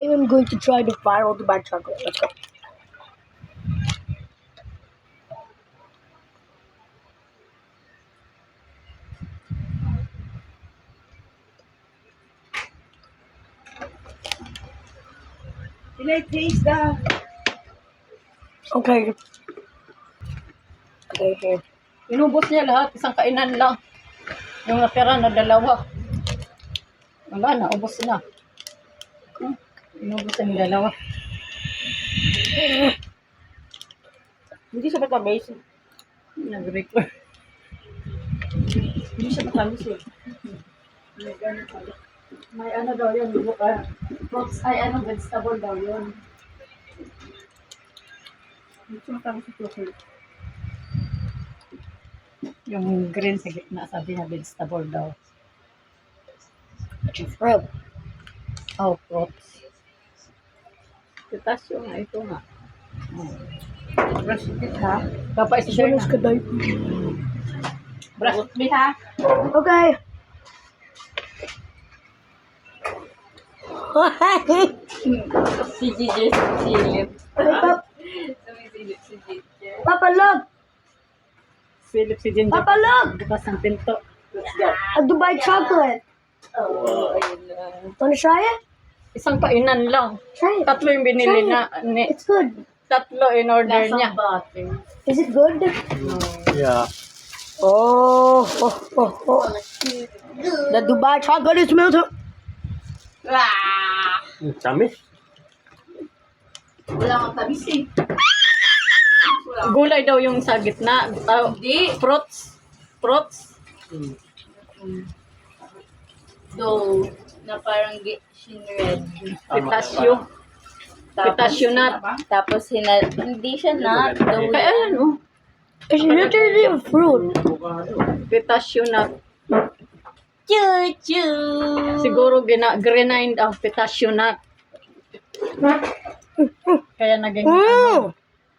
I'm going to try the viral Dubai chocolate. Let's go. Can I taste the... Okay. Okay, here. Inubos niya lahat, isang kainan lang. Yung natira na dalawa. Wala na, ubos na. Inubos na yung dalawa. Hindi siya matamis. Nag-record. Hindi siya matamis eh. May ano daw yun, fruits, ay ano, vegetable daw yun. Hindi siya matamis sa chocolate. Yung green sa gitna, sabi niya vegetable daw. It's fruit. Oh, fruits. Pitasyo nga, ito nga. Brush it ha. Papa, isi-share Bonus na. ka daw. Brush me ha. Okay. Si GJ silip. Papa, look. Silip si Ginger. Papa, look. Bukas ng pinto. A Dubai chocolate. Oh, ayun lang. Wanna try it? Isang painan lang. Try it. Tatlo yung binili na. It's good. Tatlo in order niya. Is it good? Yeah. Oh. The Dubai chocolate is melted. Tamis. Wala kang tamis eh. Gulay daw yung sa gitna. Hindi. Fruits. Fruits. Dough na parang shinred. Pitasyo. Pitasyo nut. Tapos hindi siya nut. Dough Kaya ayan oh. It's literally a fruit. Pitasyo nut. Choo-choo! Siguro grind ang pitasyo nut. Kaya naging Mm.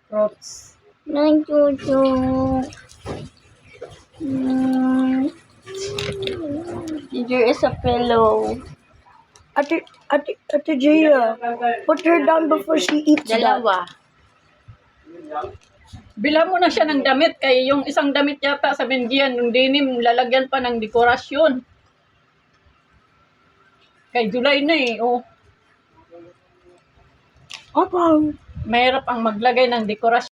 fruits. Nang choo-choo. Ginger is a pillow. Ate Gia, put her down before she eats that. Dalawa. Bilhan mo na siya ng damit. Kaya yung isang damit yata sa Bengian, yung denim, lalagyan pa ng dekorasyon. Kay July na eh. Oh. Papa. Mahirap ang maglagay ng dekorasyon.